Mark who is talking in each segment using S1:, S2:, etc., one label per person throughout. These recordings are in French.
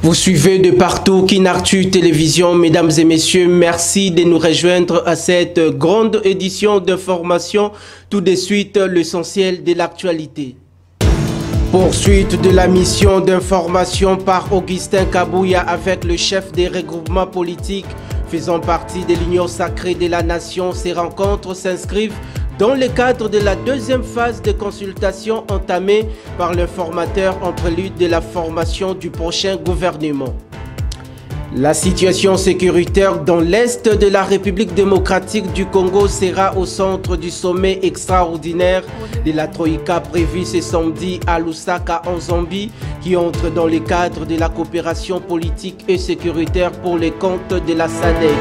S1: Vous suivez de partout Kinartu Télévision. Mesdames et messieurs, merci de nous rejoindre à cette grande édition d'information. Tout de suite, l'essentiel de l'actualité. Poursuite de la mission d'information par Augustin Kabouya avec le chef des regroupements politiques faisant partie de l'Union sacrée de la nation. Ces rencontres s'inscrivent dans le cadre de la deuxième phase de consultation entamée par l'informateur en prélude de la formation du prochain gouvernement. La situation sécuritaire dans l'Est de la République démocratique du Congo sera au centre du sommet extraordinaire de la Troïka prévu ce samedi à Lusaka en Zambie, qui entre dans le cadre de la coopération politique et sécuritaire pour les comptes de la SADC.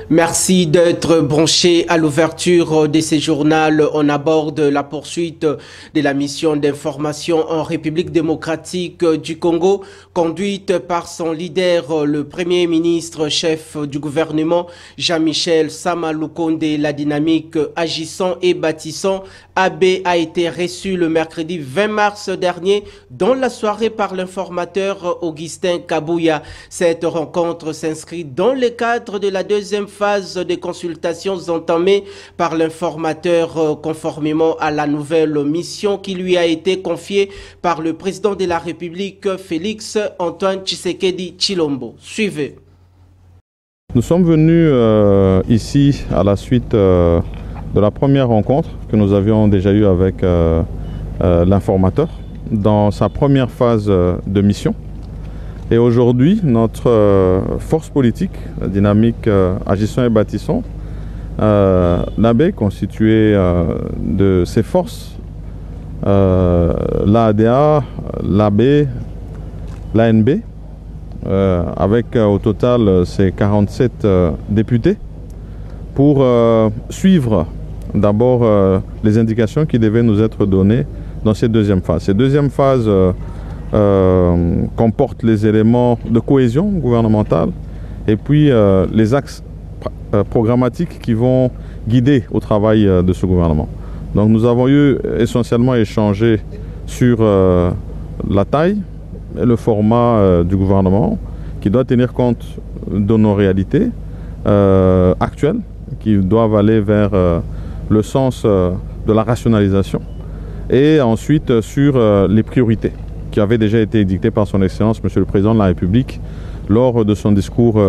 S1: Merci d'être branché à l'ouverture de ce journal. On aborde la poursuite de la mission d'information en République démocratique du Congo, conduite par son leader, le Premier ministre, chef du gouvernement, Jean-Michel Sama Lukonde. La dynamique agissant et bâtissant AB a été reçue le mercredi 20 mars dernier dans la soirée par l'informateur Augustin Kabouya. Cette rencontre s'inscrit dans le cadre de la deuxième phase des consultations entamées par l'informateur conformément à la nouvelle mission qui lui a été confiée par le président de la République, Félix Antoine Tshisekedi Tshilombo. Suivez.
S2: Nous sommes venus ici à la suite de la première rencontre que nous avions déjà eue avec l'informateur dans sa première phase de mission. Et aujourd'hui, notre force politique, la dynamique agissant et bâtissant, l'AB constituée de ses forces, l'ADA, l'AB, l'ANB, avec au total ces 47 députés, pour suivre d'abord les indications qui devaient nous être données dans cette deuxième phase. Cette deuxième phase comporte les éléments de cohésion gouvernementale et puis les axes programmatiques qui vont guider au travail de ce gouvernement. Donc nous avons eu essentiellement échangé sur la taille et le format du gouvernement qui doit tenir compte de nos réalités actuelles qui doivent aller vers le sens de la rationalisation et ensuite sur les priorités qui avait déjà été édicté par son Excellence, Monsieur le Président de la République, lors de son discours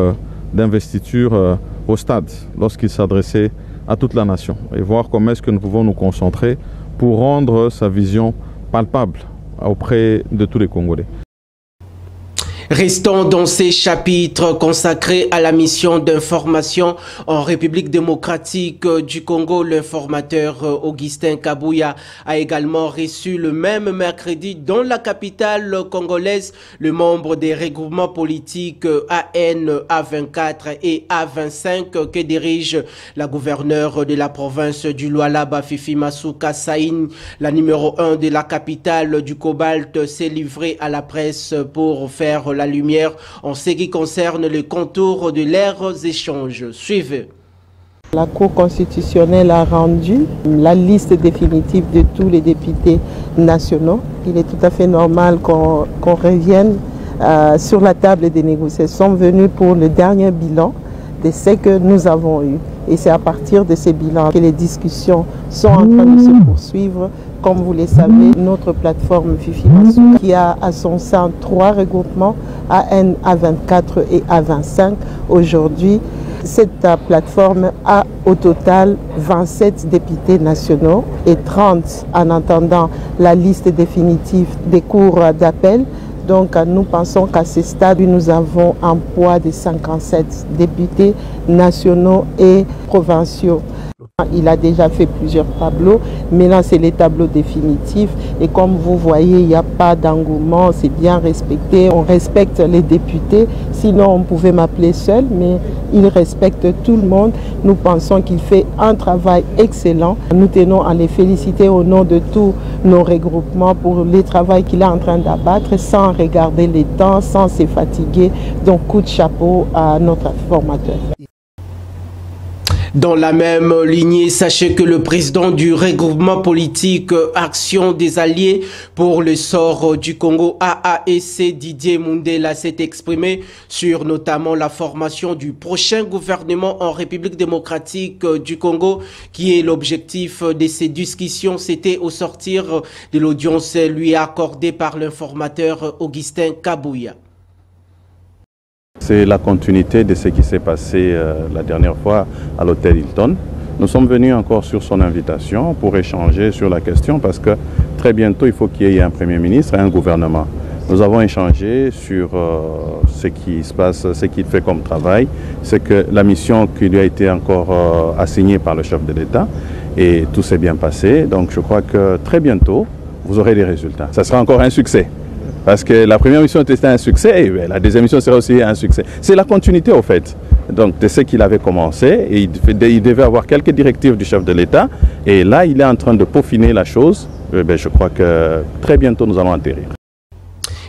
S2: d'investiture au stade, lorsqu'il s'adressait à toute la nation, et voir comment est-ce que nous pouvons nous concentrer pour rendre sa vision palpable auprès de tous les Congolais.
S1: Restons dans ces chapitres consacrés à la mission d'information en République démocratique du Congo. L'informateur Augustin Kabouya a également reçu le même mercredi dans la capitale congolaise le membre des regroupements politiques AN, A24 et A25 que dirige la gouverneure de la province du Lualaba, Fifi Masuka Saïn. La numéro 1 de la capitale du Cobalt s'est livrée à la presse pour faire la lumière en ce qui concerne le contour de leurs échanges. Suivez.
S3: La Cour constitutionnelle a rendu la liste définitive de tous les députés nationaux. Il est tout à fait normal qu'on revienne sur la table des négociations venus pour le dernier bilan de ce que nous avons eu. Et c'est à partir de ces bilans que les discussions sont en train de se poursuivre. Comme vous le savez, notre plateforme Fifi Masuka, qui a à son sein 3 regroupements, AN, A24 et A25, aujourd'hui, cette plateforme a au total 27 députés nationaux et 30 en attendant la liste définitive des cours d'appel. Donc nous pensons qu'à ce stade, nous avons un poids de 57 députés nationaux et provinciaux.
S4: Le
S3: Il a déjà fait plusieurs tableaux, maintenant c'est les tableaux définitifs et comme vous voyez, il n'y a pas d'engouement, c'est bien respecté, on respecte les députés, sinon on pouvait m'appeler seul, mais il respecte tout le monde. Nous pensons qu'il fait un travail excellent. Nous tenons à les féliciter au nom de tous nos regroupements pour le travail qu'il est en train d'abattre sans regarder les temps, sans se fatiguer. Donc coup de chapeau à notre formateur.
S1: Dans la même lignée, sachez que le président du regroupement politique Action des Alliés pour le sort du Congo, AAEC, Didier Mundela, s'est exprimé sur notamment la formation du prochain gouvernement en République démocratique du Congo, qui est l'objectif de ces discussions. C'était au sortir de l'audience lui accordée par l'informateur Augustin Kabouya.
S2: C'est la continuité de ce qui s'est passé la dernière fois à l'hôtel Hilton. Nous sommes venus encore sur son invitation pour échanger sur la question parce que très bientôt il faut qu'il y ait un Premier ministre et un gouvernement. Nous avons échangé sur ce qui se passe, ce qu'il fait comme travail, c'est que la mission qui lui a été encore assignée par le chef de l'État et tout s'est bien passé. Donc je crois que très bientôt vous aurez des résultats. Ça sera encore un succès. Parce que la première mission était un succès et la deuxième mission sera aussi un succès. C'est la continuité au fait. Donc de ce qu'il avait commencé et il devait avoir quelques directives du chef de l'État et là il est en train de peaufiner la chose. Je crois que très bientôt nous allons atterrir.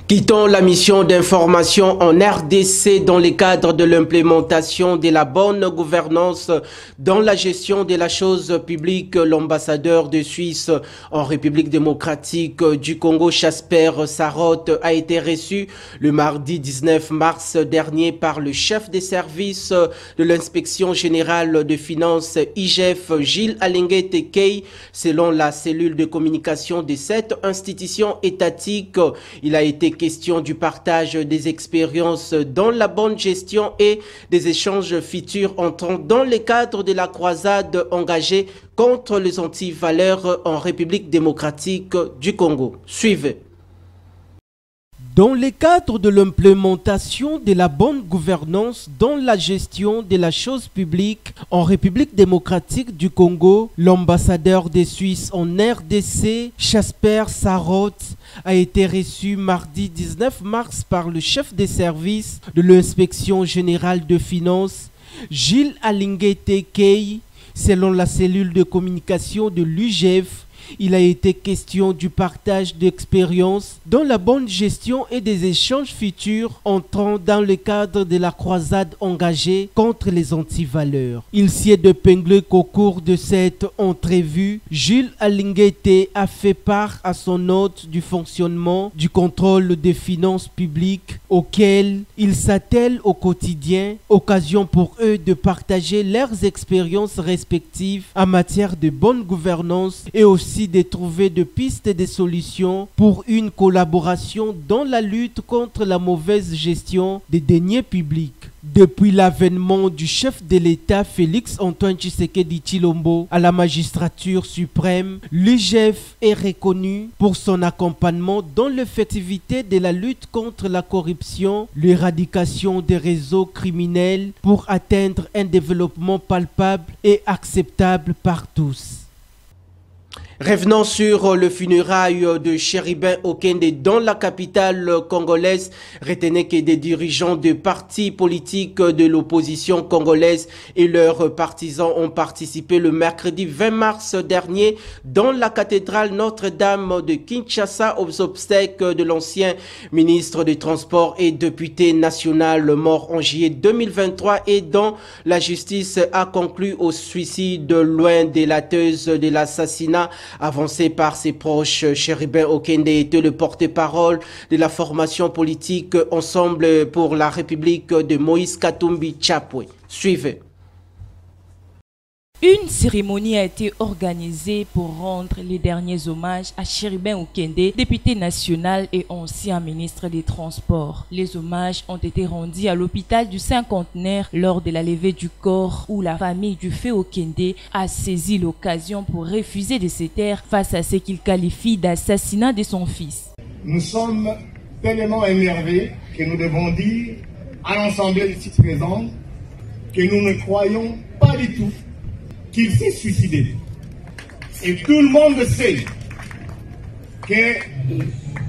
S1: Quittons la mission d'information en RDC dans le cadre de l'implémentation de la bonne gouvernance dans la gestion de la chose publique. L'ambassadeur de Suisse en République démocratique du Congo, Jasper Sarotte, a été reçu le mardi 19 mars dernier par le chef des services de l'inspection générale de finances IGF, Gilles Alinguete Kei. Selon la cellule de communication de cette institution étatique, il a été question du partage des expériences dans la bonne gestion et des échanges futurs entrant dans le cadre de la croisade engagée contre les antivaleurs en République démocratique du Congo. Suivez. Dans le cadre de l'implémentation de la bonne gouvernance dans la gestion de la chose publique en République démocratique du Congo, l'ambassadeur des Suisses en RDC, Jasper Sarotte, a été reçu mardi 19 mars par le chef des services de l'inspection générale de finances, Gilles Alinguete Kei. Selon la cellule de communication de l'UGF, il a été question du partage d'expériences dans la bonne gestion et des échanges futurs entrant dans le cadre de la croisade engagée contre les antivaleurs. Il s'y est épinglé qu'au cours de cette entrevue, Gilles Alinguete a fait part à son hôte du fonctionnement du contrôle des finances publiques auquel il s'attelle au quotidien, occasion pour eux de partager leurs expériences respectives en matière de bonne gouvernance et aussi de trouver des pistes et des solutions pour une collaboration dans la lutte contre la mauvaise gestion des deniers publics. Depuis l'avènement du chef de l'État Félix-Antoine Tshisekedi Tshilombo à la magistrature suprême, l'UGF est reconnu pour son accompagnement dans l'effectivité de la lutte contre la corruption, l'éradication des réseaux criminels pour atteindre un développement palpable et acceptable par tous. Revenons sur le funérail de Chéribin Okende dans la capitale congolaise. Retenez que des dirigeants de partis politiques de l'opposition congolaise et leurs partisans ont participé le mercredi 20 mars dernier dans la cathédrale Notre-Dame de Kinshasa aux obsèques de l'ancien ministre des Transports et député national mort en juillet 2023 et dont la justice a conclu au suicide loin délateuse de l'assassinat avancé par ses proches. Chéribin Okende était le porte-parole de la formation politique Ensemble pour la République de Moïse Katumbi Chapwe. Suivez.
S4: Une cérémonie a été organisée pour rendre les derniers hommages à Chéribin Okende, député national et ancien ministre des Transports. Les hommages ont été rendus à l'hôpital du Cinquantenaire lors de la levée du corps où la famille du fait Okende a saisi l'occasion pour refuser de se taire face à ce qu'il qualifie d'assassinat de son fils.
S5: Nous sommes tellement énervés que nous devons dire à l'Assemblée ici présente que nous ne croyons pas du tout qu'il s'est suicidé. Et tout le monde sait que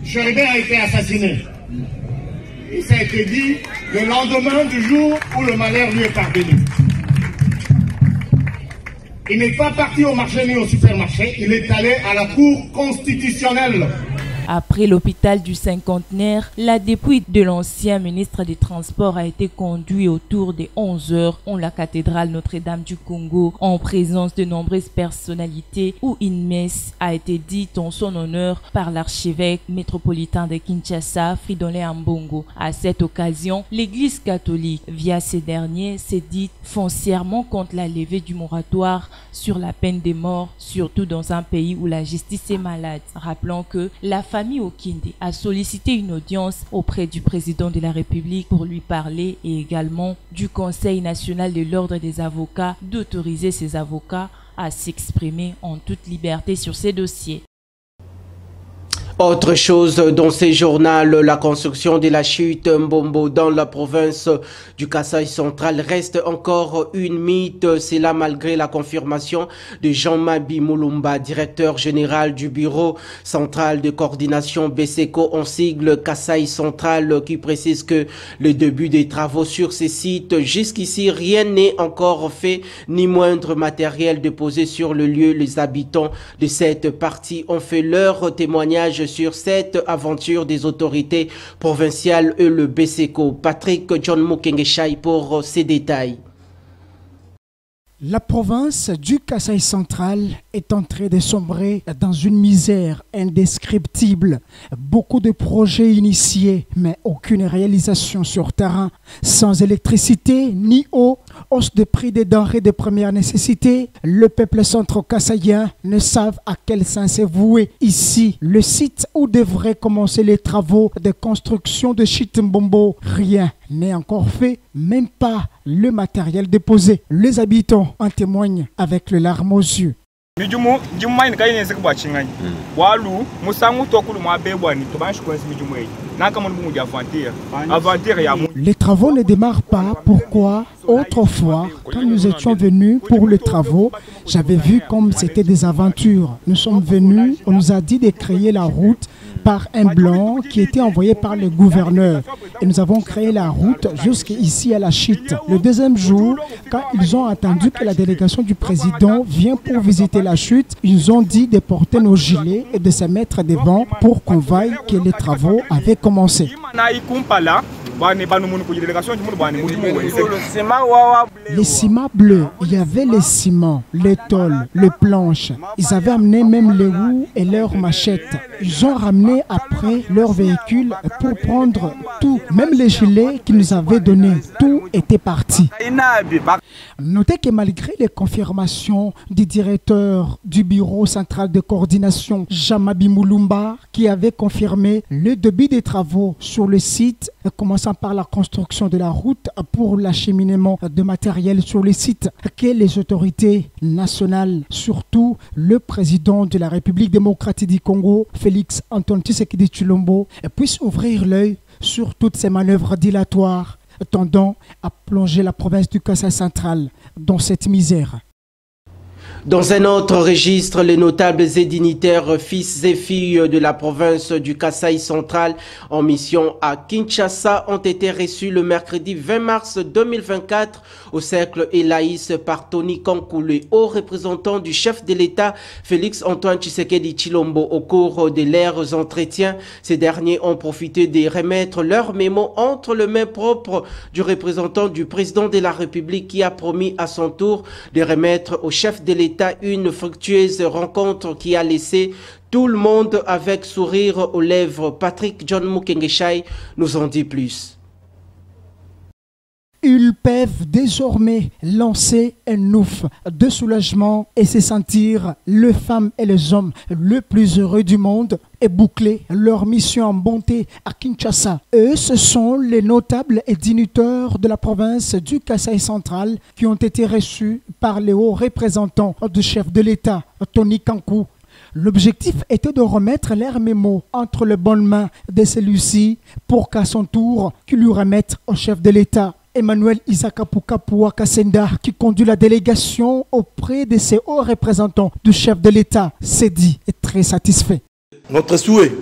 S5: Chéribin a été assassiné. Et ça a été dit le lendemain du jour où le malheur lui est parvenu. Il n'est pas parti au marché ni au supermarché, il est allé à la Cour constitutionnelle.
S4: Après l'hôpital du cinquantenaire, la dépouille de l'ancien ministre des Transports a été conduite autour des 11 h en la cathédrale Notre-Dame du Congo en présence de nombreuses personnalités où une messe a été dite en son honneur par l'archevêque métropolitain de Kinshasa, Fridolin Ambongo. À cette occasion, l'Église catholique, via ces derniers, s'est dite foncièrement contre la levée du moratoire sur la peine de mort, surtout dans un pays où la justice est malade. Rappelons que la famille Okinde a sollicité une audience auprès du président de la République pour lui parler et également du Conseil national de l'ordre des avocats d'autoriser ses avocats à s'exprimer en toute liberté sur ces dossiers.
S1: Autre chose dans ces journaux, la construction de la chute Mbombo dans la province du Kasaï central reste encore une mythe. C'est là malgré la confirmation de Jean-Mabi Moulumba, directeur général du bureau central de coordination BSECO en sigle Kasaï central, qui précise que le début des travaux sur ces sites, jusqu'ici rien n'est encore fait, ni moindre matériel déposé sur le lieu. Les habitants de cette partie ont fait leur témoignage sur cette aventure des autorités provinciales et le BSECO. Patrick John Mukengeshai pour ces détails.
S6: La province du Kasaï central est en train de sombrer dans une misère indescriptible. Beaucoup de projets initiés, mais aucune réalisation sur terrain. Sans électricité ni eau, hausse de prix des denrées de première nécessité, le peuple centro-kassaïen ne savent à quel sens se vouer. Ici, le site où devraient commencer les travaux de construction de Chitmbombo, rien n'est encore fait, même pas le matériel déposé. Les habitants en témoignent avec les larmes aux yeux. Les travaux ne démarrent pas. Pourquoi? Autrefois, quand nous étions venus pour les travaux, j'avais vu comme c'était des aventures. Nous sommes venus, on nous a dit de créer la route par un blanc qui était envoyé par le gouverneur. Et nous avons créé la route jusqu'ici à la Chite. Le deuxième jour, quand ils ont attendu que la délégation du président vienne pour visiter la chute, ils ont dit de porter nos gilets et de se mettre devant pour qu'on voie que les travaux avaient commencé. Les ciments bleus, il y avait les ciments, les tôles, les planches. Ils avaient amené même les roues et leurs machettes. Ils ont ramené après leur véhicule pour prendre tout, même les gilets qu'ils nous avaient donnés. Tout était parti. Notez que malgré les confirmations du directeur du bureau central de coordination, Jean-Mabi Moulumba, qui avait confirmé le début des travaux sur le site, commençant par la construction de la route pour l'acheminement de matériel sur le site, que les autorités nationales, surtout le président de la République démocratique du Congo, Félix Antoine Tshisekedi Tshilombo, puissent ouvrir l'œil sur toutes ces manœuvres dilatoires tendant à plonger la province du Kasaï central dans cette misère.
S1: Dans un autre registre, les notables et dignitaires fils et filles de la province du Kasaï central en mission à Kinshasa ont été reçus le mercredi 20 mars 2024 au cercle Elaïs par Tony Kankoulé, haut représentant du chef de l'État Félix Antoine Tshisekedi Tshilombo. Au cours de leurs entretiens, ces derniers ont profité de remettre leurs mémos entre les mains propres du représentant du président de la République qui a promis à son tour de remettre au chef de l'État une fructueuse rencontre qui a laissé tout le monde avec sourire aux lèvres. Patrick John Mukengeshai nous en dit plus.
S6: Ils peuvent désormais lancer un ouf de soulagement et se sentir les femmes et les hommes les plus heureux du monde et boucler leur mission en bonté à Kinshasa. Eux, ce sont les notables et dignitaires de la province du Kasaï central qui ont été reçus par les hauts représentants du chef de l'État, Tony Kankou. L'objectif était de remettre leurs mémos entre les bonnes mains de celui-ci pour qu'à son tour, qu'il lui remette au chef de l'État. Emmanuel Isaka Pukapua Kasenda, qui conduit la délégation auprès de ses hauts représentants du chef de l'État, s'est dit est très satisfait.
S7: Notre souhait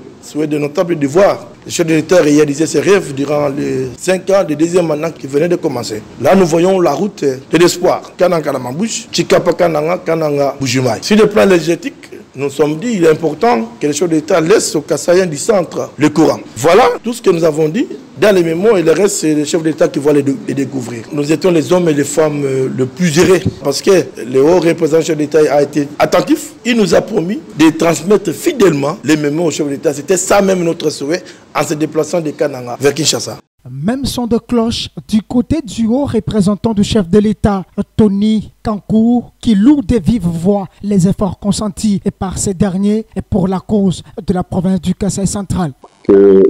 S7: de notable devoir, le chef de l'État a réalisé ses rêves durant les 5 ans de deuxième mandat qui venait de commencer. Là, nous voyons la route de l'espoir. Kananga Lamambouche, Chikapa Kananga, Kananga Boujumaï. Sur le plan législatif, nous nous sommes dit qu'il est important que le chef de l'État laisse aux Kassaïens du centre le courant. Voilà tout ce que nous avons dit. Dans les mémoires, et le reste, c'est le chef de l'État qui va les découvrir. Nous étions les hommes et les femmes le plus gérés parce que le haut représentant du chef de l'État a été attentif. Il nous a promis de transmettre fidèlement les mémoires au chef de l'État. C'était ça même notre souhait en se déplaçant de Kananga vers Kinshasa.
S6: Même son de cloche du côté du haut représentant du chef de l'État, Tony Kankou, qui loue de vive voix les efforts consentis par ces derniers et pour la cause de la province du Kasaï central.
S8: Que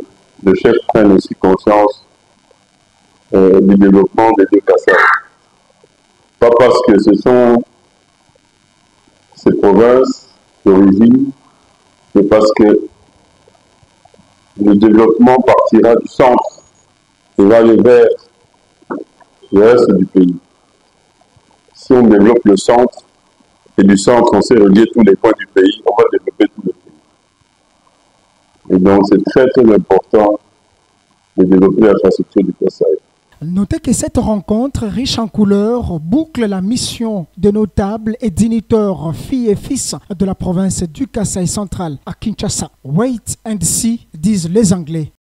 S8: le chef prenne aussi conscience du développement des deux Kasaï. Pas parce que ce sont ces provinces d'origine, mais parce que le développement partira du centre et va aller vers le reste du pays. Si on développe le centre, et du centre on sait relier tous les points du pays, on va développer tout le pays. Et donc c'est très très important de développer l'infrastructure du Kasaï.
S6: Notez que cette rencontre riche en couleurs boucle la mission de notables et dignitaires filles et fils de la province du Kasaï central à Kinshasa. Wait and see, disent les Anglais.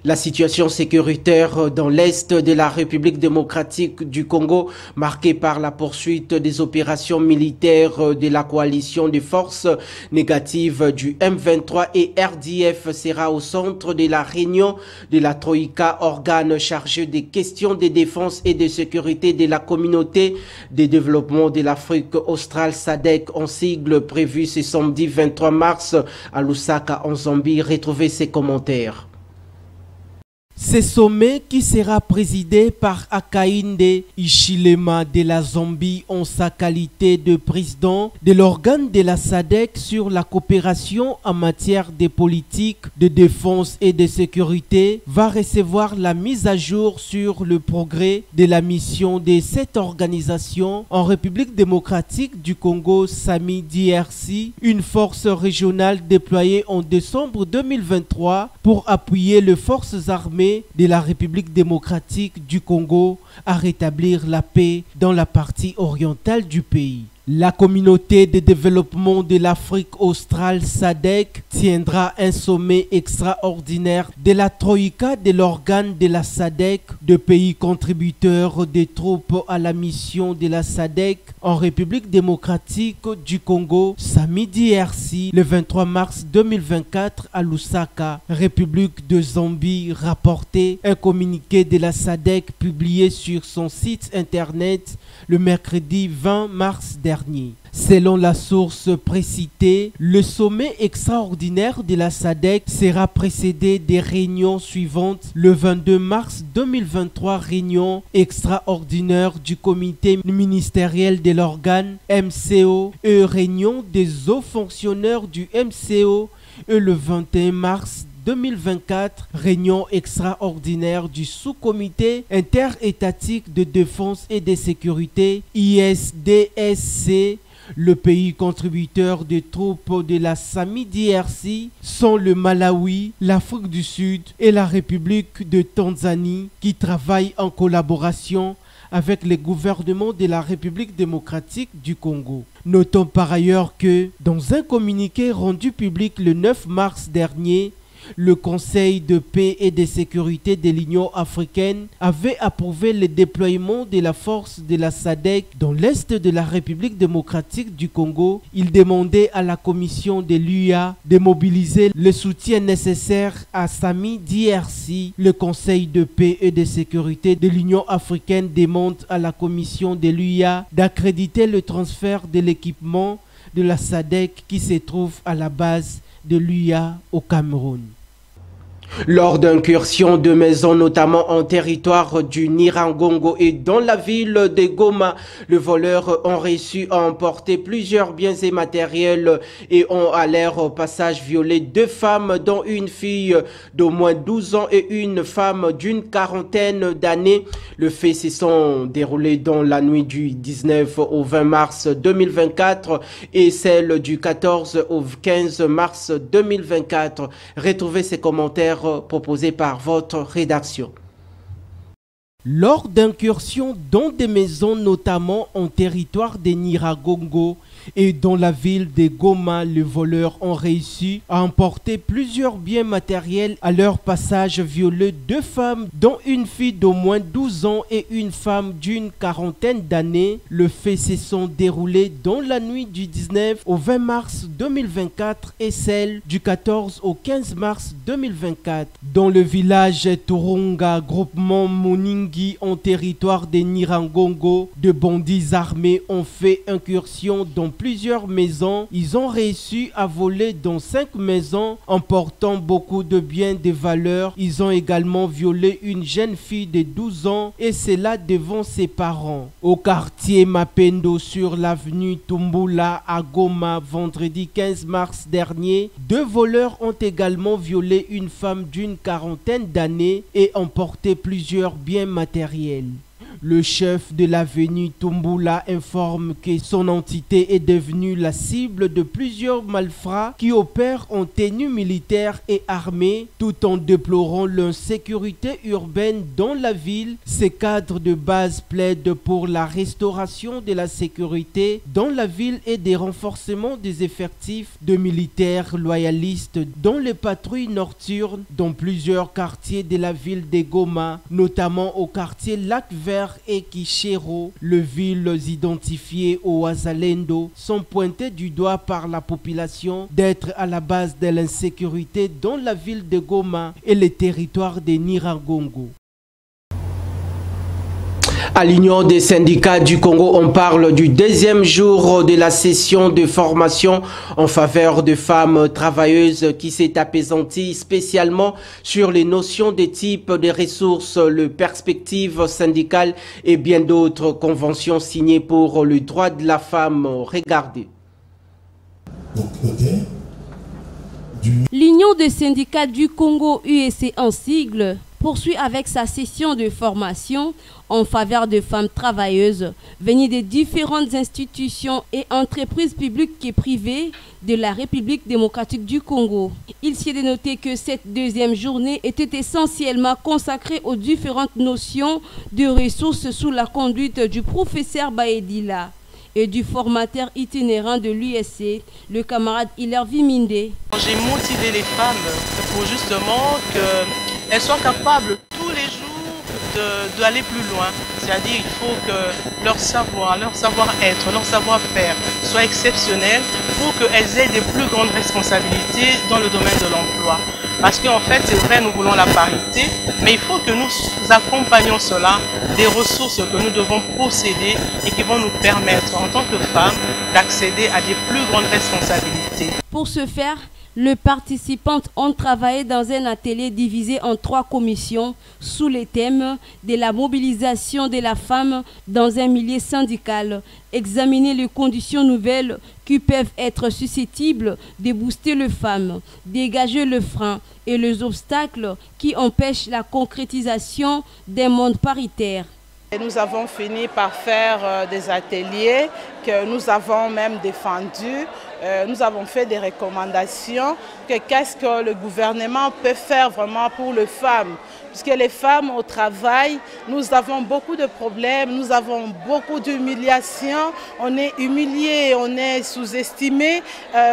S1: La situation sécuritaire dans l'est de la République démocratique du Congo, marquée par la poursuite des opérations militaires de la coalition des forces négatives du M23 et RDF, sera au centre de la réunion de la Troïka, organe chargé des questions de défense et de sécurité de la communauté de développement de l'Afrique australe SADC, en sigle, prévu ce samedi 23 mars à Lusaka en Zambie. Retrouvez ses commentaires. Ce sommet, qui sera présidé par Hakainde Hichilema de la Zambie en sa qualité de président de l'organe de la SADC sur la coopération en matière de politique, de défense et de sécurité, va recevoir la mise à jour sur le progrès de la mission de cette organisation en République démocratique du Congo, SAMI DRC, une force régionale déployée en décembre 2023 pour appuyer les forces armées de la République démocratique du Congo à rétablir la paix dans la partie orientale du pays. La communauté de développement de l'Afrique australe SADC tiendra un sommet extraordinaire de la Troïka de l'organe de la SADC, de pays contributeurs des troupes à la mission de la SADC en République démocratique du Congo, SAMI DRC, le 23 mars 2024 à Lusaka, République de Zambie, rapporté un communiqué de la SADC publié sur son site internet le mercredi 20 mars dernier. Selon la source précitée, le sommet extraordinaire de la SADC sera précédé des réunions suivantes. Le 22 mars 2023, réunion extraordinaire du comité ministériel de l'organe MCO et réunion des hauts fonctionnaires du MCO. Et le 21 mars 2024, réunion extraordinaire du sous-comité interétatique de défense et de sécurité ISDSC. Le pays contributeur des troupes de la SAMI DRC sont le Malawi, l'Afrique du Sud et la République de Tanzanie, qui travaillent en collaboration avec les gouvernements de la République démocratique du Congo. Notons par ailleurs que, dans un communiqué rendu public le 9 mars dernier, le Conseil de paix et de sécurité de l'Union africaine avait approuvé le déploiement de la force de la SADC dans l'est de la République démocratique du Congo. Il demandait à la commission de l'UA de mobiliser le soutien nécessaire à SAMI DRC. Le Conseil de paix et de sécurité de l'Union africaine demande à la commission de l'UA d'accréditer le transfert de l'équipement de la SADC qui se trouve à la base de l'UA au Cameroun. Lors d'incursions de maisons, notamment en territoire du Nirangongo et dans la ville de Goma, les voleurs ont réussi à emporter plusieurs biens et matériels et ont à leur passage violé 2 femmes, dont une fille d'au moins 12 ans et une femme d'une quarantaine d'années. Les faits se sont déroulés dans la nuit du 19 au 20 mars 2024 et celle du 14 au 15 mars 2024. Retrouvez ces commentaires proposé par votre rédaction. Lors d'incursions dans des maisons, notamment en territoire des Nirangongo et dans la ville de Goma, les voleurs ont réussi à emporter plusieurs biens matériels à leur passage, violé 2 femmes, dont une fille d'au moins 12 ans et une femme d'une quarantaine d'années. Les faits se sont déroulés dans la nuit du 19 au 20 mars 2024 et celle du 14 au 15 mars 2024. Dans le village Turunga, groupement Moningi, en territoire des Nirangongo, de bandits armés ont fait incursion dans plusieurs maisons. Ils ont réussi à voler dans 5 maisons, emportant beaucoup de biens de valeur. Ils ont également violé une jeune fille de 12 ans et cela devant ses parents. Au quartier Mapendo sur l'avenue Tumbula à Goma, vendredi 15 mars dernier, 2 voleurs ont également violé une femme d'une quarantaine d'années et emporté plusieurs biens matériels. Le chef de l'avenue Tumbula informe que son entité est devenue la cible de plusieurs malfrats qui opèrent en tenue militaire et armée, tout en déplorant l'insécurité urbaine dans la ville. Ces cadres de base plaident pour la restauration de la sécurité dans la ville et des renforcements des effectifs de militaires loyalistes dans les patrouilles nocturnes dans plusieurs quartiers de la ville de Goma, notamment au quartier Lac Vert et Kishero. Les villes identifiées au Wazalendo sont pointées du doigt par la population d'être à la base de l'insécurité dans la ville de Goma et les territoires de Nirangongo. À l'Union des syndicats du Congo, on parle du 2e jour de la session de formation en faveur de femmes travailleuses qui s'est apaisantie spécialement sur les notions de type de ressources, les perspectives syndicales et bien d'autres conventions signées pour le droit de la femme. Regardez.
S9: L'Union des syndicats du Congo, UEC en sigle, poursuit avec sa session de formation en faveur de femmes travailleuses venues des différentes institutions et entreprises publiques et privées de la République démocratique du Congo. Il s'y est noté que cette 2e journée était essentiellement consacrée aux différentes notions de ressources sous la conduite du professeur Baedila et du formateur itinérant de l'USC, le camarade Hilaire Viminde.
S10: J'ai motivé les femmes pour justement qu'elles soient capables tous les jours d'aller plus loin. C'est-à-dire qu'il faut que leur savoir, leur savoir-être, leur savoir-faire soit exceptionnel pour qu'elles aient des plus grandes responsabilités dans le domaine de l'emploi. Parce qu'en fait, c'est vrai, nous voulons la parité, mais il faut que nous accompagnions cela des ressources que nous devons posséder et qui vont nous permettre, en tant que femmes, d'accéder à des plus grandes responsabilités.
S9: Pour ce faire, les participantes ont travaillé dans un atelier divisé en 3 commissions sous les thèmes de la mobilisation de la femme dans un milieu syndical, examiner les conditions nouvelles qui peuvent être susceptibles de booster les femmes, dégager le frein et les obstacles qui empêchent la concrétisation d'un monde paritaire.
S11: Et nous avons fini par faire des ateliers que nous avons même défendus. Nous avons fait des recommandations que qu'est-ce que le gouvernement peut faire vraiment pour les femmes. Puisque les femmes au travail, nous avons beaucoup de problèmes, nous avons beaucoup d'humiliation, on est humilié, on est sous-estimé.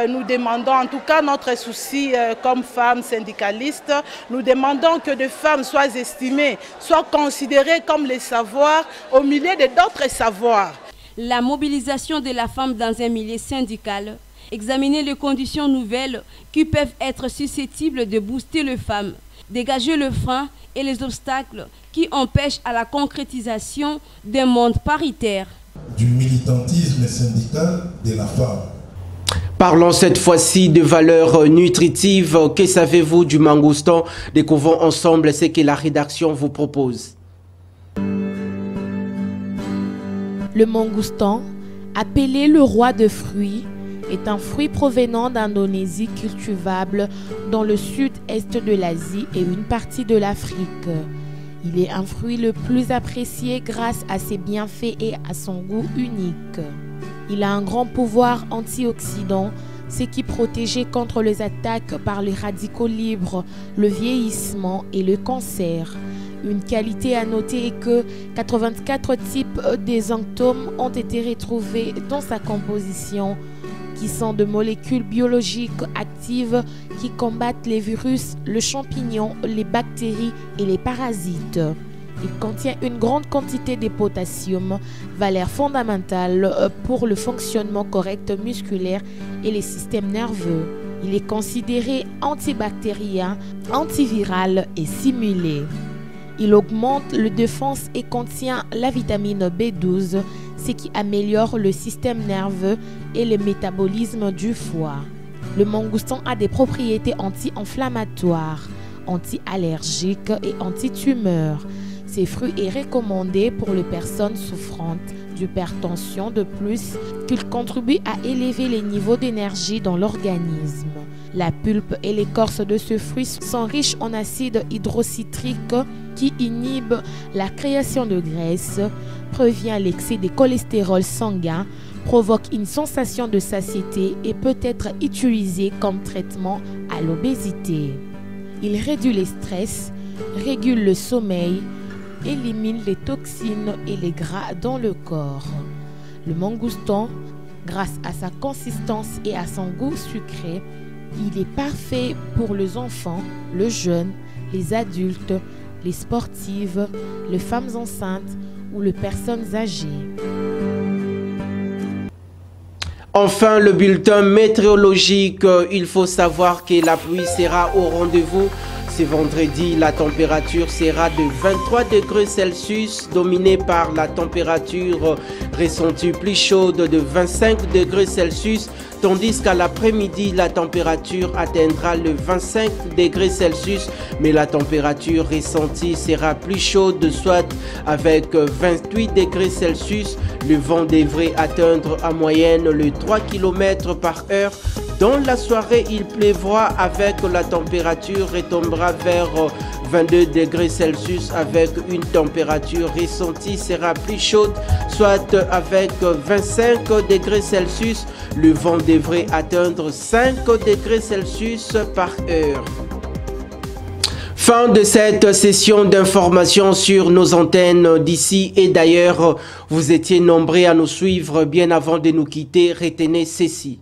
S11: Nous demandons, en tout cas notre souci comme femmes syndicalistes, nous demandons que les femmes soient estimées, soient considérées comme les savoirs au milieu de d'autres savoirs.
S9: La mobilisation de la femme dans un milieu syndical, examiner les conditions nouvelles qui peuvent être susceptibles de booster les femmes, dégager le frein et les obstacles qui empêchent à la concrétisation d'un monde paritaire.
S12: Du militantisme syndical de la femme.
S1: Parlons cette fois-ci de valeurs nutritives. Que savez-vous du mangoustan? Découvrons ensemble ce que la rédaction vous propose.
S12: Le mangoustan, appelé le roi de fruits, est un fruit provenant d'Indonésie cultivable dans le sud-est de l'Asie et une partie de l'Afrique. Il est un fruit le plus apprécié grâce à ses bienfaits et à son goût unique. Il a un grand pouvoir antioxydant, ce qui protège contre les attaques par les radicaux libres, le vieillissement et le cancer. Une qualité à noter est que 84 types d'exanctomes ont été retrouvés dans sa composition, qui sont de molécules biologiques actives qui combattent les virus, le champignon, les bactéries et les parasites. Il contient une grande quantité de potassium, valeur fondamentale pour le fonctionnement correct musculaire et les systèmes nerveux. Il est considéré antibactérien, antiviral et simulé. Il augmente la défense et contient la vitamine B12, ce qui améliore le système nerveux et le métabolisme du foie. Le mangoustan a des propriétés anti-inflammatoires, anti-allergiques et anti-tumeurs. Ces fruits est recommandé pour les personnes souffrantes d'hypertension, de plus qu'il contribue à élever les niveaux d'énergie dans l'organisme. La pulpe et l'écorce de ce fruit sont riches en acide hydrocitrique qui inhibe la création de graisse, prévient l'excès de cholestérol sanguin, provoque une sensation de satiété et peut être utilisé comme traitement à l'obésité. Il réduit le stress, régule le sommeil, élimine les toxines et les gras dans le corps. Le mangoustan, grâce à sa consistance et à son goût sucré, il est parfait pour les enfants, les jeunes, les adultes, les sportives, les femmes enceintes ou les personnes âgées.
S1: Enfin, le bulletin météorologique. Il faut savoir que la pluie sera au rendez-vous. Ce vendredi, la température sera de 23 degrés Celsius, dominée par la température ressentie plus chaude de 25 degrés Celsius, tandis qu'à l'après-midi, la température atteindra le 25 degrés Celsius, mais la température ressentie sera plus chaude, soit avec 28 degrés Celsius. Le vent devrait atteindre en moyenne le 3 km par heure. Dans la soirée, il pleuvra avec la température retombera vers 22 degrés Celsius avec une température ressentie sera plus chaude, soit avec 25 degrés Celsius. Le vent devrait atteindre 5 degrés Celsius par heure. Fin de cette session d'information sur nos antennes d'ici et d'ailleurs. Vous étiez nombreux à nous suivre bien avant de nous quitter. Retenez ceci.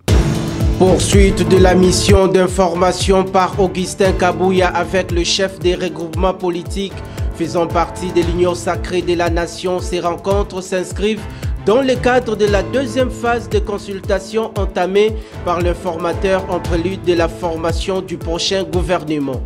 S1: Poursuite de la mission d'information par Augustin Kabouya avec le chef des regroupements politiques faisant partie de l'Union sacrée de la nation. Ces rencontres s'inscrivent dans le cadre de la deuxième phase de consultation entamée par l'informateur en prélude de la formation du prochain gouvernement.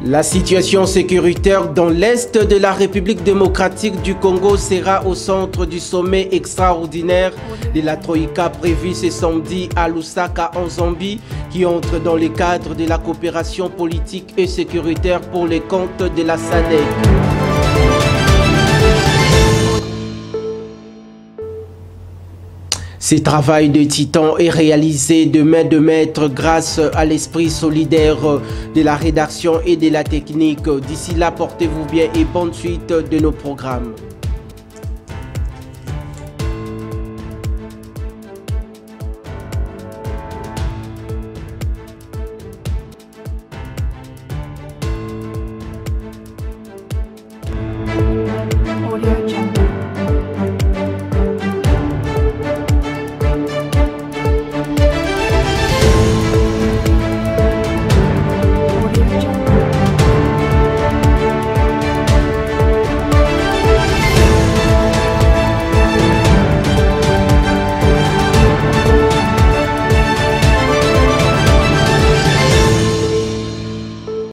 S1: La situation sécuritaire dans l'Est de la République démocratique du Congo sera au centre du sommet extraordinaire de la Troïka prévu ce samedi à Lusaka en Zambie, qui entre dans le cadre de la coopération politique et sécuritaire pour les comptes de la SADC. Ce travail de titan est réalisé de main de maître grâce à l'esprit solidaire de la rédaction et de la technique. D'ici là, portez-vous bien et bonne suite de nos programmes.